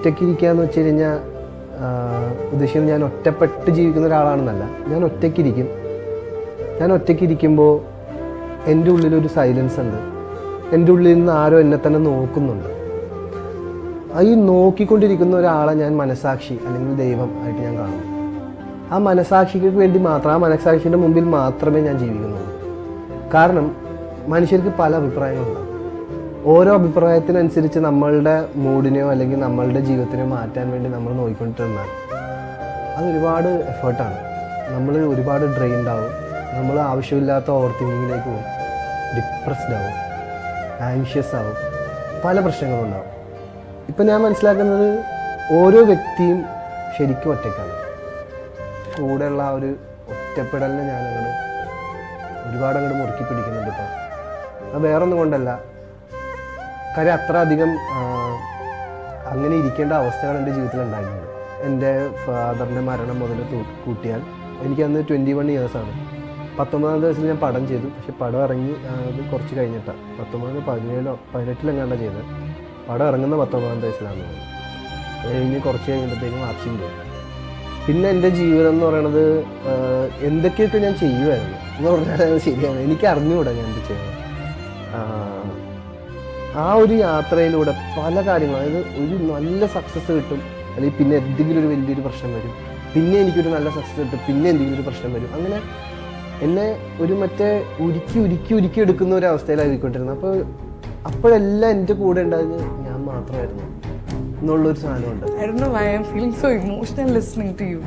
ഒറ്റയ്ക്കിരിക്കുക എന്ന് വെച്ച് കഴിഞ്ഞാൽ ഉദ്ദേശിക്കുന്നത് ഞാൻ ഒറ്റപ്പെട്ട് ജീവിക്കുന്ന ഒരാളാണെന്നല്ല. ഞാൻ ഒറ്റയ്ക്കിരിക്കുമ്പോൾ എൻ്റെ ഉള്ളിലൊരു സൈലൻസ് ഉണ്ട്. എൻ്റെ ഉള്ളിൽ നിന്ന് ആരോ എന്നെ തന്നെ നോക്കുന്നുണ്ട്. ഈ നോക്കിക്കൊണ്ടിരിക്കുന്ന ഒരാളെ ഞാൻ മനസാക്ഷി അല്ലെങ്കിൽ ദൈവം ആയിട്ട് ഞാൻ കാണുന്നു. ആ മനസാക്ഷിക്ക് വേണ്ടി മാത്രം, ആ മനസാക്ഷിൻ്റെ മുമ്പിൽ മാത്രമേ ഞാൻ ജീവിക്കുന്നുള്ളൂ. കാരണം മനുഷ്യർക്ക് പല അഭിപ്രായങ്ങളുണ്ടാകും. ഓരോ അഭിപ്രായത്തിനനുസരിച്ച് നമ്മളുടെ മൂഡിനെയോ അല്ലെങ്കിൽ നമ്മളുടെ ജീവിതത്തിനെയോ മാറ്റാൻ വേണ്ടി നമ്മൾ നോക്കിക്കൊണ്ടിരുന്നാൽ അതൊരുപാട് എഫേർട്ടാണ്. നമ്മൾ ഒരുപാട് ഡ്രെയിൻഡ് ആവും. നമ്മൾ ആവശ്യമില്ലാത്ത ഓവർ തിങ്കിങ്ങിലേക്ക് പോകും, ഡിപ്രസ്ഡ് ആവും, ആൻഷ്യസ് ആവും, പല പ്രശ്നങ്ങളുണ്ടാവും. ഇപ്പം ഞാൻ മനസ്സിലാക്കുന്നത് ഓരോ വ്യക്തിയും ശരിക്കും ഒറ്റയ്ക്കാണ്. കൂടെയുള്ള ആ ഒരു ഒറ്റപ്പെടലിനെ ഞാനങ്ങോട്ട് ഒരുപാട് അങ്ങോട്ട് മുറുക്കി പിടിക്കുന്നുണ്ട്. ഇപ്പം അത് വേറൊന്നും കൊണ്ടല്ല, കാര്യം അത്ര അധികം അങ്ങനെ ഇരിക്കേണ്ട അവസ്ഥകൾ എൻ്റെ ജീവിതത്തിൽ ഉണ്ടായിട്ടുണ്ട്. എൻ്റെ ഫാദറിൻ്റെ മരണം മുതൽ കൂട്ടിയാൽ എനിക്കന്ന് 21 ഇയേഴ്സാണ്. 19-ാമത്തെ വയസ്സിൽ ഞാൻ പടം ചെയ്തു. പക്ഷെ പടം ഇറങ്ങി അത് കുറച്ച് കഴിഞ്ഞിട്ടാണ്, 18-ലെങ്ങാണ്ടാണ് ചെയ്തത്. പടം ഇറങ്ങുന്ന 19-ാമത്തെ വയസ്സിലാണ്. കഴിഞ്ഞ് കുറച്ച് കഴിയുമ്പോഴത്തേക്കും വാപ്സിങ് പോയി. പിന്നെ എൻ്റെ ജീവിതം എന്ന് പറയണത് എന്തൊക്കെയൊക്കെ ഞാൻ ചെയ്യുമായിരുന്നു എന്ന് പറഞ്ഞാൽ അത് ശരിയാണ്. എനിക്ക് അറിഞ്ഞുകൂടാ ഞാൻ എന്ത് ചെയ്യുന്നത്. ആ ഒരു യാത്രയിലൂടെ പല കാര്യങ്ങളും, അതായത് ഒരു നല്ല സക്സസ് കിട്ടും, അല്ലെങ്കിൽ പിന്നെ എന്തെങ്കിലും ഒരു വലിയൊരു പ്രശ്നം വരും, പിന്നെ എനിക്കൊരു നല്ല സക്സസ് കിട്ടും, പിന്നെ എന്തെങ്കിലും ഒരു പ്രശ്നം വരും. അങ്ങനെ എന്നെ ഒരു മറ്റേ ഉരുക്കി എടുക്കുന്ന ഒരു അവസ്ഥയിലായിക്കൊണ്ടിരുന്നത്. അപ്പോഴെല്ലാം എൻ്റെ കൂടെ ഉണ്ടായത് ഞാൻ മാത്രമായിരുന്നു എന്നുള്ളൊരു സാധനമുണ്ട്. I don't know why I'm feeling so emotional listening to you.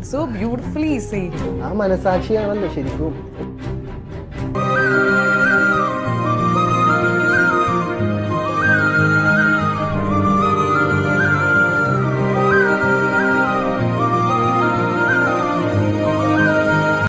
So beautifully said. ആ മനസാക്ഷിയാണല്ലോ ശരിക്കും